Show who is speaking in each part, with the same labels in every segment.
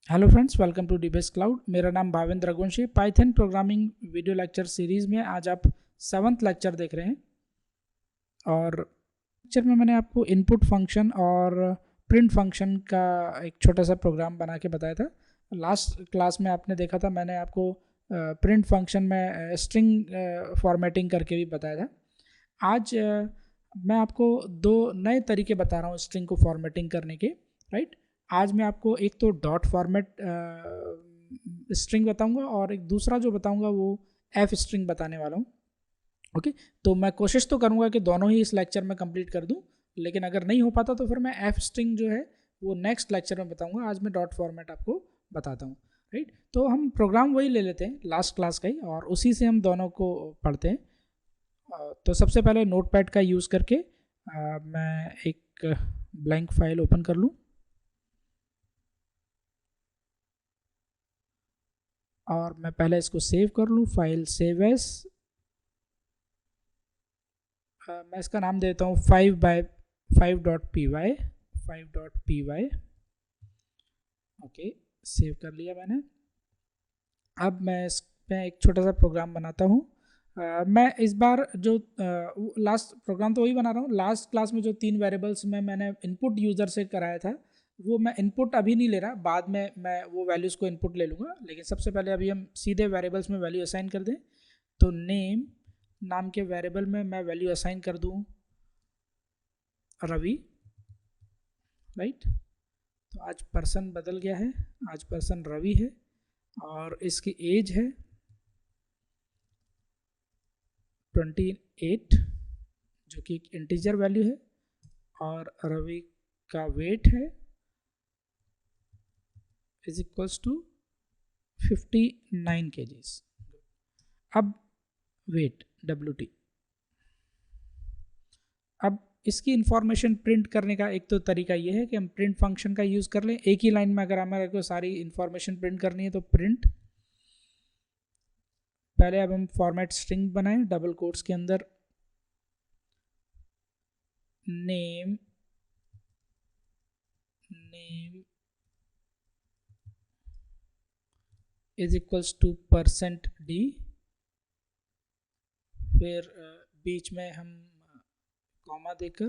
Speaker 1: Hello friends, welcome to DBase Cloud. मेरा नाम Bhavendra Raghuvanshi. Python programming video lecture series में आज आप 7th लेक्चर देख रहे हैं। और लेक्चर में मैंने आपको इनपुट फंक्शन और प्रिंट फंक्शन का एक छोटा सा प्रोग्राम बना के बताया था। लास्ट क्लास में आपने देखा था, मैंने आपको प्रिंट फंक्शन में स्ट्रिंग फॉर्मेटिंग करके भी बताया था। आज मैं आपको दो नए तरीके बता रहा हूँ स्ट्रिंग को फॉर्मेटिंग करने के, राइट। आज मैं आपको एक तो डॉट फॉर्मेट स्ट्रिंग बताऊंगा और एक दूसरा जो बताऊंगा वो एफ स्ट्रिंग बताने वाला हूँ। ओके, तो मैं कोशिश तो करूंगा कि दोनों ही इस लेक्चर में कंप्लीट कर दूं, लेकिन अगर नहीं हो पाता तो फिर मैं एफ स्ट्रिंग जो है वो नेक्स्ट लेक्चर में बताऊंगा। आज मैं डॉट फॉर्मेट आपको बताता हूँ, राइट। तो हम प्रोग्राम वही ले लेते हैं लास्ट क्लास का ही और उसी से हम दोनों को पढ़ते हैं। तो सबसे पहले नोटपैड का यूज़ करके मैं एक ब्लैंक फाइल ओपन कर लूँ और मैं पहले इसको सेव कर लूँ। फाइल सेव एज, मैं इसका नाम देता हूँ 5/5.py 5.py। ओके, सेव कर लिया मैंने। अब मैं इसमें एक छोटा सा प्रोग्राम बनाता हूँ। मैं इस बार जो लास्ट प्रोग्राम तो वही बना रहा हूँ। लास्ट क्लास में जो 3 वेरिएबल्स में मैंने इनपुट यूज़र से कराया था वो मैं इनपुट अभी नहीं ले रहा, बाद में मैं वो वैल्यूज़ को इनपुट ले लूँगा। लेकिन सबसे पहले अभी हम सीधे वेरिएबल्स में वैल्यू असाइन कर दें। तो नेम नाम के वेरिएबल में मैं वैल्यू असाइन कर दूँ रवि, राइट। तो आज पर्सन बदल गया है, आज पर्सन रवि है और इसकी एज है 28 जो कि एक इंटीजर वैल्यू है और रवि का वेट है इज इक्वल्स टू 59 kgs। अब वेट WT। अब इसकी इंफॉर्मेशन प्रिंट करने का एक तो तरीका ये है कि हम प्रिंट फंक्शन का यूज़ कर लें। एक ही लाइन में अगर हमारे को सारी इंफॉर्मेशन प्रिंट करनी है तो प्रिंट, पहले अब हम फॉर्मेट स्ट्रिंग बनाएं डबल कोट्स के अंदर name is equals to %d। फिर बीच में हम कॉमा देकर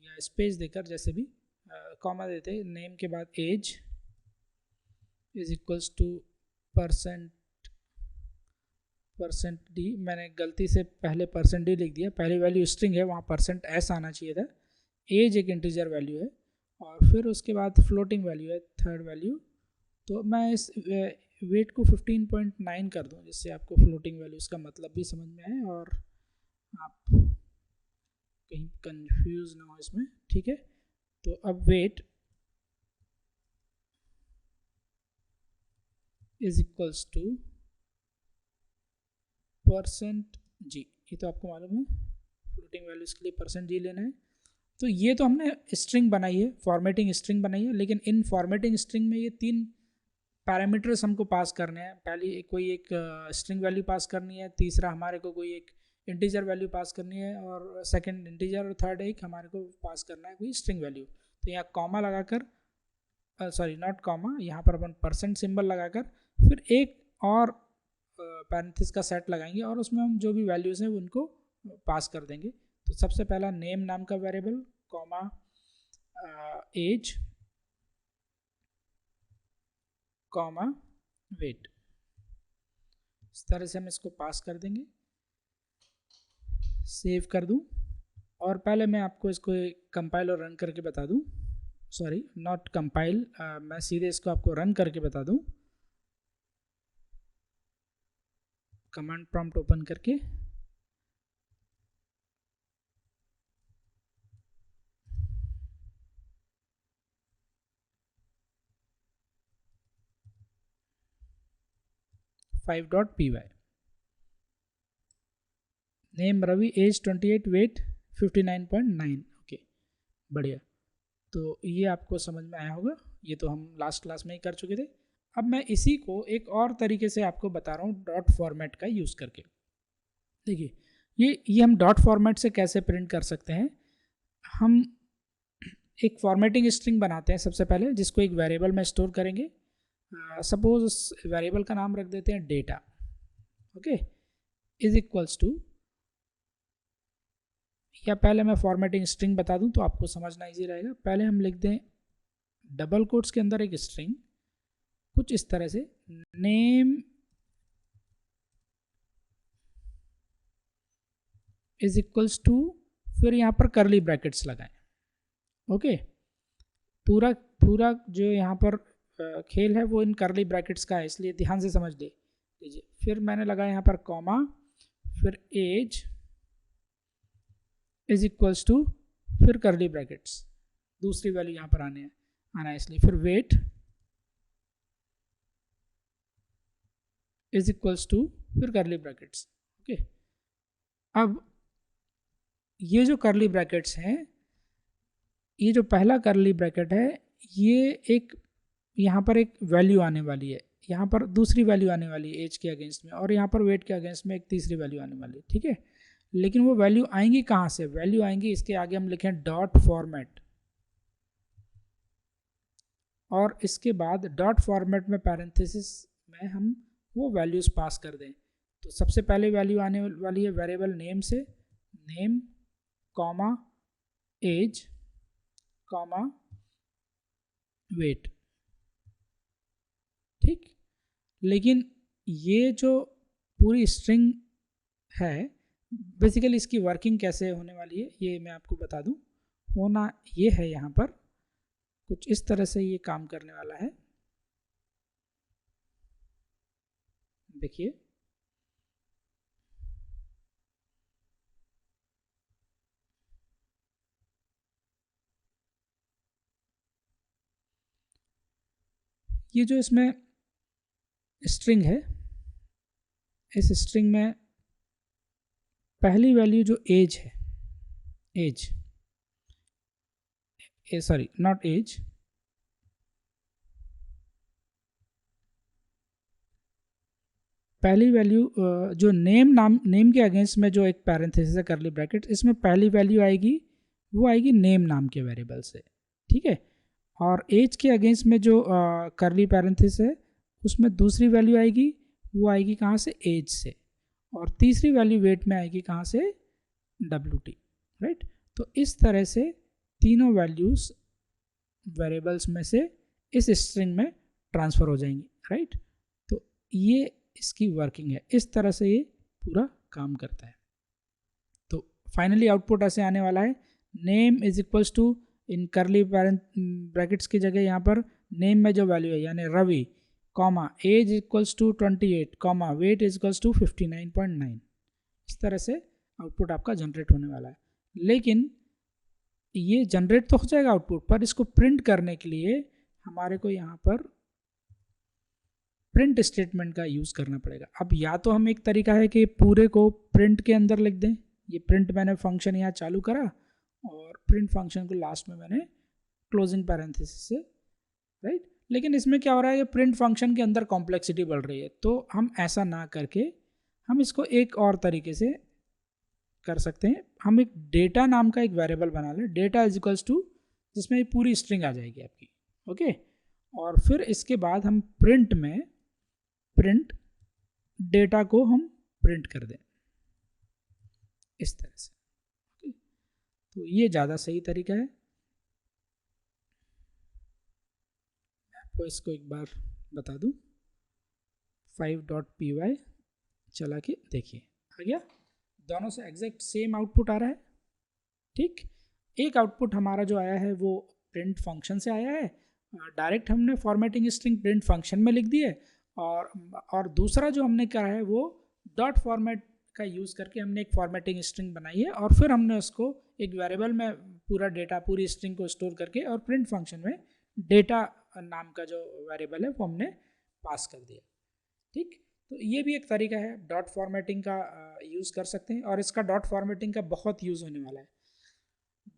Speaker 1: या स्पेस देकर, जैसे भी कॉमा देते हैं, नेम के बाद age is equals to %d। मैंने गलती से पहले %d लिख दिया, पहली वैल्यू स्ट्रिंग है, वहाँ %s आना चाहिए था। एज एक इंटीजर वैल्यू है और फिर उसके बाद फ्लोटिंग वैल्यू है थर्ड वैल्यू। तो मैं इस वेट को 15.9 कर दूं जिससे आपको फ्लोटिंग वैल्यूज का मतलब भी समझ में आए और आप कहीं कंफ्यूज ना हो इसमें, ठीक है। तो अब weight is equals to %g। ये तो आपको मालूम है, फ्लोटिंग वैल्यूज के लिए %g लेना है। तो ये तो हमने स्ट्रिंग बनाई है, फॉर्मेटिंग स्ट्रिंग बनाई है, लेकिन इन फॉर्मेटिंग स्ट्रिंग में ये 3 पैरामीटर्स हमको पास करने हैं। पहली कोई एक स्ट्रिंग वैल्यू पास करनी है, तीसरा हमारे को कोई एक इंटीजर वैल्यू पास करनी है और सेकंड इंटीजर, और थर्ड एक हमारे को पास करना है कोई स्ट्रिंग वैल्यू। तो यहाँ कॉमा लगाकर, सॉरी नॉट कॉमा, यहाँ पर अपन % सिंबल लगाकर फिर एक और पैरेंथेसिस का सेट लगाएंगे और उसमें हम जो भी वैल्यूज़ हैं उनको पास कर देंगे। तो सबसे पहला नेम नाम का variable, comma age, comma weight. इस तरह से हम इसको पास कर देंगे। सेव कर दूं और पहले मैं आपको इसको कंपाइल और रन करके बता दूं, सॉरी नॉट कंपाइल, मैं सीधे इसको आपको रन करके बता दूं। कमांड प्रॉम्प्ट ओपन करके .py, name Ravi, age 28, weight 59.9। Okay, बढ़िया। तो ये आपको समझ में आया होगा, ये तो हम लास्ट क्लास में ही कर चुके थे। अब मैं इसी को एक और तरीके से आपको बता रहा हूँ डॉट फॉर्मेट का यूज़ करके। देखिए ये हम डॉट फॉर्मेट से कैसे प्रिंट कर सकते हैं। हम एक फॉर्मेटिंग स्ट्रिंग बनाते हैं सबसे पहले, जिसको एक वेरिएबल में स्टोर करेंगे। सपोज उस वेरिएबल का नाम रख देते हैं data, okay, is equals to, या पहले मैं फॉर्मेटिंग स्ट्रिंग बता दूं तो आपको समझना इजी रहेगा। पहले हम लिख दें डबल कोट्स के अंदर एक स्ट्रिंग कुछ इस तरह से, नेम इज इक्वल्स टू, फिर यहाँ पर करली ब्रैकेट्स लगाएं, ओके। पूरा पूरा जो यहाँ पर खेल है वो इन करली ब्रैकेट्स का है, इसलिए ध्यान से समझ लीजिए। फिर मैंने लगाया यहाँ पर कॉमा, फिर एज इज इक्वल्स टू, फिर करली ब्रैकेट्स, दूसरी वैल्यू यहाँ पर आना है इसलिए, फिर वेट इज इक्वल्स टू, फिर करली ब्रैकेट्स, ओके। अब ये जो करली ब्रैकेट्स हैं, ये जो पहला करली ब्रैकेट है, ये एक यहाँ पर एक वैल्यू आने वाली है, यहाँ पर दूसरी वैल्यू आने वाली है एज के अगेंस्ट में, और यहाँ पर वेट के अगेंस्ट में एक तीसरी वैल्यू आने वाली है, ठीक है। लेकिन वो वैल्यू आएंगी कहाँ से? वैल्यू आएंगी इसके आगे हम लिखें डॉट फॉर्मेट, और इसके बाद डॉट फॉर्मेट में पैरेंथेसिस में हम वो वैल्यूज पास कर दें। तो सबसे पहले वैल्यू आने वाली है वेरिएबल नेम से, name comma age comma weight, ठीक। लेकिन ये जो पूरी स्ट्रिंग है, बेसिकली इसकी वर्किंग कैसे होने वाली है ये मैं आपको बता दूं। होना ये है, यहाँ पर कुछ इस तरह से ये काम करने वाला है, देखिए। ये जो इसमें स्ट्रिंग है, इस स्ट्रिंग में पहली वैल्यू जो एज है, एज सॉरी नॉट एज, पहली वैल्यू जो नेम के अगेंस्ट में जो एक पैरेंथेसिस है करली ब्रैकेट, इसमें पहली वैल्यू आएगी वो आएगी नेम नाम के वेरिएबल से, ठीक है। और एज के अगेंस्ट में जो करली पैरेंथेसिस है उसमें दूसरी वैल्यू आएगी, वो आएगी कहाँ से? एज से। और तीसरी वैल्यू वेट में आएगी कहाँ से? WT, right. तो इस तरह से तीनों वैल्यूज वेरिएबल्स में से इस स्ट्रिंग में ट्रांसफ़र हो जाएंगी, राइट। तो ये इसकी वर्किंग है, इस तरह से ये पूरा काम करता है। तो फाइनली आउटपुट ऐसे आने वाला है, name is equals to, in curly brackets की जगह यहाँ पर नेम में जो वैल्यू है यानी Ravi, comma age equals to 28, comma weight is equals to 59.9। इस तरह से आउटपुट आपका जनरेट होने वाला है। लेकिन ये जनरेट तो हो जाएगा आउटपुट, पर इसको प्रिंट करने के लिए हमारे को यहाँ पर प्रिंट स्टेटमेंट का यूज़ करना पड़ेगा। अब या तो हम, एक तरीका है कि पूरे को प्रिंट के अंदर लिख दें, ये प्रिंट मैंने फंक्शन यहाँ चालू करा और प्रिंट फंक्शन को लास्ट में मैंने क्लोजिंग पैरेंथेसिस से, राइट। लेकिन इसमें क्या हो रहा है, ये प्रिंट फंक्शन के अंदर कॉम्प्लेक्सिटी बढ़ रही है, तो हम ऐसा ना करके हम इसको एक और तरीके से कर सकते हैं। हम एक डेटा नाम का एक वेरिएबल बना लें, डेटा इज इक्वल्स टू, जिसमें पूरी स्ट्रिंग आ जाएगी आपकी, ओके। और फिर इसके बाद हम प्रिंट में प्रिंट डेटा को हम प्रिंट कर दें इस तरह से, ओके। तो ये ज़्यादा सही तरीका है। मैं आपको इसको एक बार बता दूं, 5.py चला के देखिए, आ गया। दोनों से एग्जैक्ट सेम आउटपुट आ रहा है, ठीक। एक आउटपुट हमारा जो आया है वो प्रिंट फंक्शन से आया है, डायरेक्ट हमने फॉर्मेटिंग स्ट्रिंग प्रिंट फंक्शन में लिख दी है, और दूसरा जो हमने करा है वो डॉट फॉर्मेट का यूज़ करके हमने एक फॉर्मेटिंग स्ट्रिंग बनाई है, और फिर हमने उसको एक वेरिएबल में पूरा डेटा, पूरी स्ट्रिंग को स्टोर करके, और प्रिंट फंक्शन में डेटा नाम का जो वेरिएबल है वो हमने पास कर दिया, ठीक। तो ये भी एक तरीका है, डॉट फॉर्मेटिंग का यूज़ कर सकते हैं, और इसका डॉट फॉर्मेटिंग का बहुत यूज़ होने वाला है।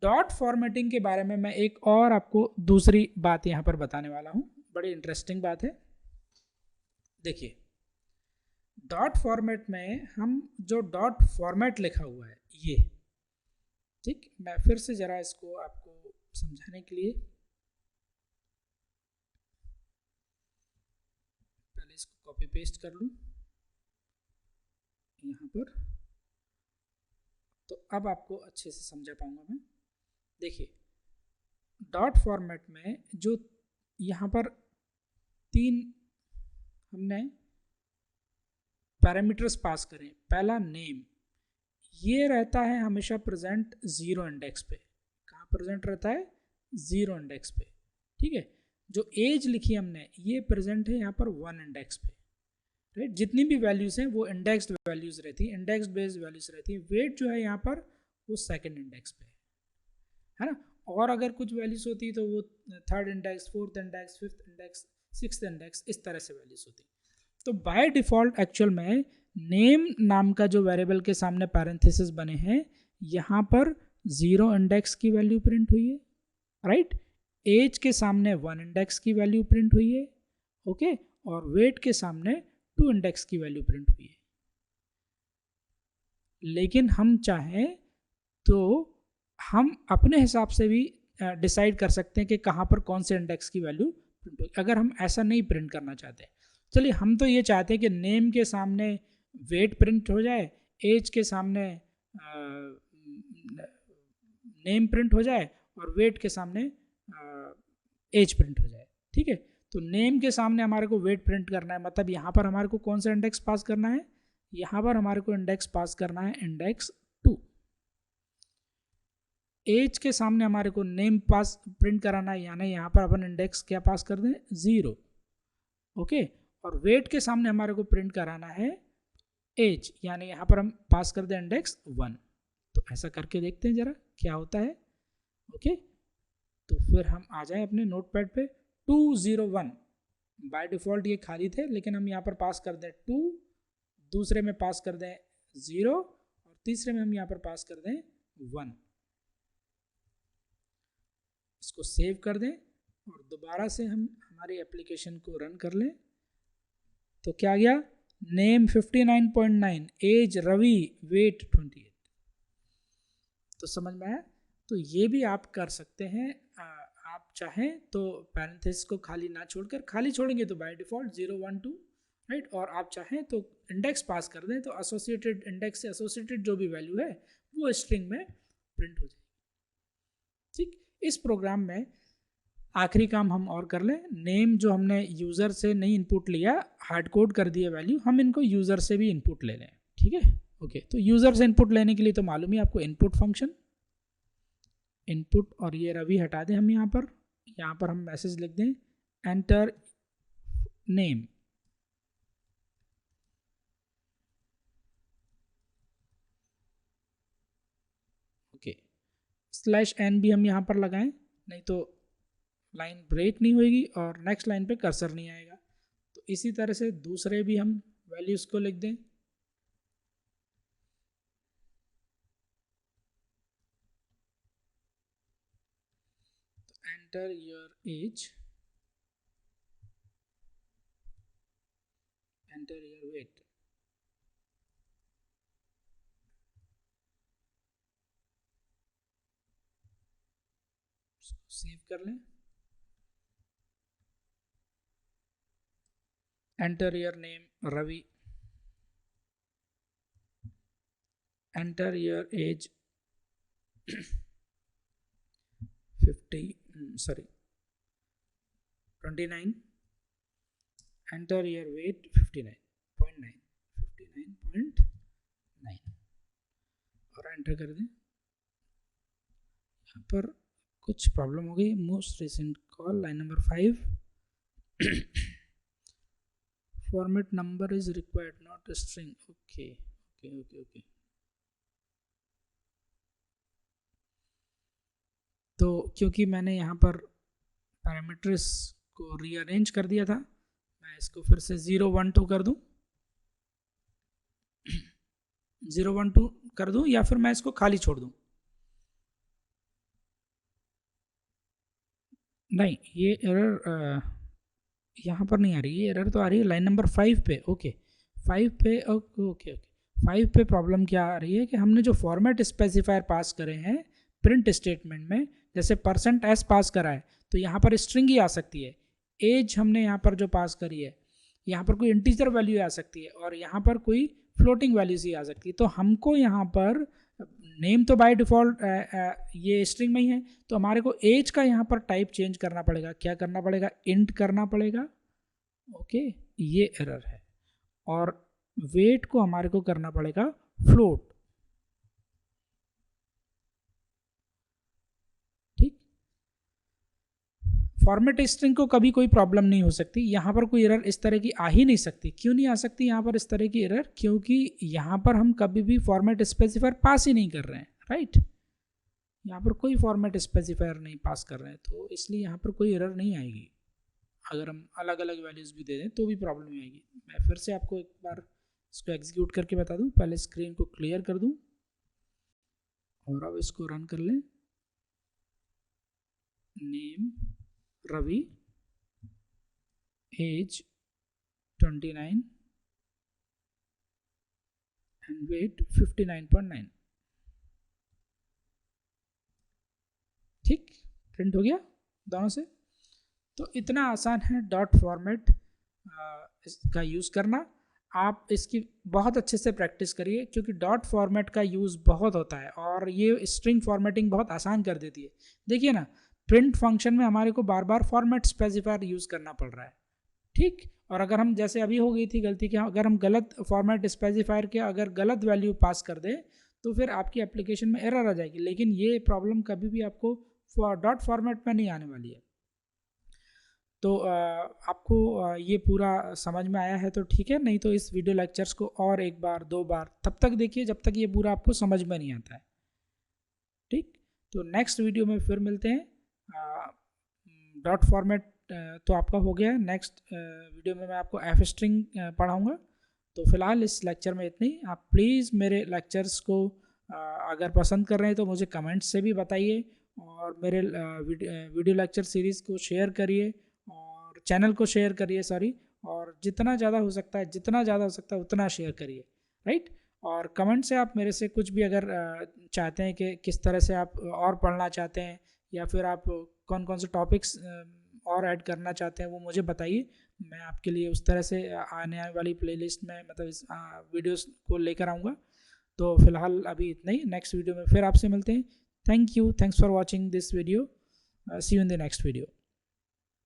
Speaker 1: डॉट फॉर्मेटिंग के बारे में मैं एक और आपको दूसरी बात यहाँ पर बताने वाला हूँ, बड़ी इंटरेस्टिंग बात है। देखिए, डॉट फॉर्मेट में हम जो डॉट फॉर्मेट लिखा हुआ है ये, ठीक, मैं फिर से ज़रा इसको आपको समझाने के लिए, पहले इसको कॉपी पेस्ट कर लूँ यहाँ पर, तो अब आपको अच्छे से समझा पाऊंगा मैं। देखिए डॉट फॉर्मेट में जो यहाँ पर 3 हमने पैरामीटर्स पास करें, पहला नेम, ये रहता है हमेशा प्रेजेंट 0 इंडेक्स पे। कहाँ प्रेजेंट रहता है? 0 इंडेक्स पे, ठीक है। जो एज लिखी हमने ये प्रेजेंट है यहाँ पर 1 इंडेक्स पे, राइट। जितनी भी वैल्यूज हैं वो इंडेक्स्ड वैल्यूज रहती है, इंडेक्स बेस्ड वैल्यूज रहती है। वेट जो है यहाँ पर वो 2nd इंडेक्स पे है ना। और अगर कुछ वैल्यूज होती तो वो 3rd index, 4th index, 5th index, 6th index, इस तरह से वैल्यूज होती। तो बाय डिफॉल्ट एक्चुअल में नेम नाम का जो वेरिएबल के सामने पैरेंथेसिस बने हैं, यहाँ पर 0 इंडेक्स की वैल्यू प्रिंट हुई है, राइट। एज के सामने 1 इंडेक्स की वैल्यू प्रिंट हुई है, ओके। और वेट के सामने 2 इंडेक्स की वैल्यू प्रिंट हुई है। लेकिन हम चाहें तो हम अपने हिसाब से भी डिसाइड कर सकते हैं कि कहाँ पर कौन से इंडेक्स की वैल्यू प्रिंट होगी। अगर हम ऐसा नहीं प्रिंट करना चाहते, चलिए हम तो ये चाहते हैं कि नेम के सामने वेट प्रिंट हो जाए, एज के सामने नेम प्रिंट हो जाए और वेट के सामने एज प्रिंट हो जाए, ठीक है। तो नेम के सामने हमारे को वेट प्रिंट करना है, मतलब यहाँ पर हमारे को कौन सा इंडेक्स पास करना है? यहाँ पर हमारे को इंडेक्स पास करना है इंडेक्स 2। एज के सामने हमारे को नेम पास प्रिंट कराना है, यानी यहाँ पर अपन इंडेक्स क्या पास कर दें? 0, ओके। और वेट के सामने हमारे को प्रिंट कराना है एज, यानी यहाँ पर हम पास कर दें इंडेक्स 1। तो ऐसा करके देखते हैं जरा क्या होता है, ओके। तो फिर हम आ जाएं अपने नोटपैड पे। 201 बाय डिफ़ॉल्ट ये खाली थे, लेकिन हम यहाँ पर पास कर दें 2, दूसरे में पास कर दें 0 और तीसरे में हम यहाँ पर पास कर दें 1। इसको सेव कर दें और दोबारा से हम हमारी एप्लीकेशन को रन कर लें। तो क्या गया? Name 59.9, age Ravi, weight 28। तो समझ में आया? तो ये भी आप कर सकते हैं। आप चाहें तो पैरेंथेसिस को खाली ना छोड़कर, खाली छोड़ेंगे तो बाय डिफ़ॉल्ट 0, 1, 2, राइट। और आप चाहें तो इंडेक्स पास कर दें, तो एसोसिएटेड इंडेक्स से एसोसिएटेड जो भी वैल्यू है वो स्ट्रिंग में प्रिंट हो जाएगी, ठीक। इस प्रोग्राम में आखिरी काम हम और कर लें। नेम जो हमने यूज़र से नहीं इनपुट लिया, हार्ड कोड कर दिया वैल्यू, हम इनको यूज़र से भी इनपुट ले लें, ठीक है, ओके। तो यूज़र से इनपुट लेने के लिए तो मालूम ही आपको इनपुट फंक्शन, इनपुट, और ये रवि हटा दें हम यहाँ पर हम मैसेज लिख दें एंटर नेम, ओके। /n भी हम यहाँ पर लगाएं, नहीं तो लाइन ब्रेक नहीं होगी और नेक्स्ट लाइन पे कर्सर नहीं आएगा। तो इसी तरह से दूसरे भी हम वैल्यूज को लिख दें। तो enter your age, enter your weight, save कर लें। Enter your name Ravi, enter your age 29, enter your weight 59.9 और एंटर कर दें। यहाँ पर कुछ प्रॉब्लम हो गई। Most recent call, line number 5, format number is required not string, okay. तो क्योंकि मैंने यहाँ पर पैरामीटर्स को रीअरेंज कर दिया था, मैं इसको फिर से 0, 1, 2 कर दूँ, 0, 1, 2 कर दूँ, या फिर मैं इसको खाली छोड़ दूँ। नहीं, ये एरर यहाँ पर नहीं आ रही, ये एरर तो आ रही है लाइन नंबर 5 पे, ओके। 5 पे, ओके। 5 पे प्रॉब्लम क्या आ रही है कि हमने जो फॉर्मेट स्पेसिफायर पास करे हैं प्रिंट स्टेटमेंट में, जैसे %s पास करा है तो यहाँ पर स्ट्रिंग ही आ सकती है। एज हमने यहाँ पर जो पास करी है यहाँ पर कोई इंटीजर वैल्यू आ सकती है और यहाँ पर कोई फ्लोटिंग वैल्यूज ही आ सकती है। तो हमको यहाँ पर नेम तो बाय डिफ़ॉल्ट ये स्ट्रिंग में ही है, तो हमारे को एज का यहाँ पर टाइप चेंज करना पड़ेगा। क्या करना पड़ेगा? इंट करना पड़ेगा। ओके, ये एरर है। और वेट को हमारे को करना पड़ेगा फ्लोट। ठीक, फॉर्मेट स्ट्रिंग को कभी कोई प्रॉब्लम नहीं हो सकती। यहाँ पर कोई एरर इस तरह की आ ही नहीं सकती। क्यों नहीं आ सकती यहाँ पर इस तरह की एरर? क्योंकि यहाँ पर हम कभी भी फॉर्मेट स्पेसिफायर पास ही नहीं कर रहे हैं, राइट। यहाँ पर कोई फॉर्मेट स्पेसिफायर नहीं पास कर रहे हैं, तो इसलिए यहाँ पर कोई एरर नहीं आएगी। अगर हम अलग अलग वैल्यूज़ भी दे दें तो भी प्रॉब्लम नहीं आएगी। मैं फिर से आपको एक बार इसको एग्जीक्यूट करके बता दूं। पहले स्क्रीन को क्लियर कर दूं और अब इसको रन कर लें। Name Ravi, age 29 and weight 59.9। ठीक, प्रिंट हो गया दोनों से। तो इतना आसान है डॉट फॉर्मेट का यूज़ करना। आप इसकी बहुत अच्छे से प्रैक्टिस करिए, क्योंकि डॉट फॉर्मेट का यूज़ बहुत होता है और ये स्ट्रिंग फॉर्मेटिंग बहुत आसान कर देती है। देखिए ना, प्रिंट फंक्शन में हमारे को बार बार फॉर्मेट स्पेसिफायर यूज़ करना पड़ रहा है। ठीक, और अगर हम, जैसे अभी हो गई थी गलती कि अगर हम गलत फॉर्मेट स्पेसिफायर के अगर गलत वैल्यू पास कर दें तो फिर आपकी एप्लीकेशन में एरर आ जाएगी। लेकिन ये प्रॉब्लम कभी भी आपको डॉट फॉर्मेट में नहीं आने वाली है। तो आपको ये पूरा समझ में आया है तो ठीक है, नहीं तो इस वीडियो लेक्चर्स को और एक बार 2 बार तब तक देखिए जब तक ये पूरा आपको समझ में नहीं आता है। ठीक, तो नेक्स्ट वीडियो में फिर मिलते हैं। डॉट फॉर्मेट तो आपका हो गया। नेक्स्ट वीडियो में मैं आपको एफ स्ट्रिंग पढ़ाऊँगा। तो फिलहाल इस लेक्चर में इतना ही। आप प्लीज़ मेरे लेक्चर्स को अगर पसंद कर रहे हैं तो मुझे कमेंट्स से भी बताइए, और मेरे वीडियो लेक्चर सीरीज़ को शेयर करिए और चैनल को शेयर करिए, और जितना ज़्यादा हो सकता है उतना शेयर करिए, राइट। और कमेंट से आप मेरे से कुछ भी अगर चाहते हैं कि किस तरह से आप और पढ़ना चाहते हैं, या फिर आप कौन कौन से टॉपिक्स और ऐड करना चाहते हैं, वो मुझे बताइए। मैं आपके लिए उस तरह से आने वाली प्लेलिस्ट में मतलब इस वीडियोस को लेकर आऊँगा। तो फिलहाल अभी इतना ही। नेक्स्ट वीडियो में फिर आपसे मिलते हैं। Thank you, thanks for watching this video. See you in the next video.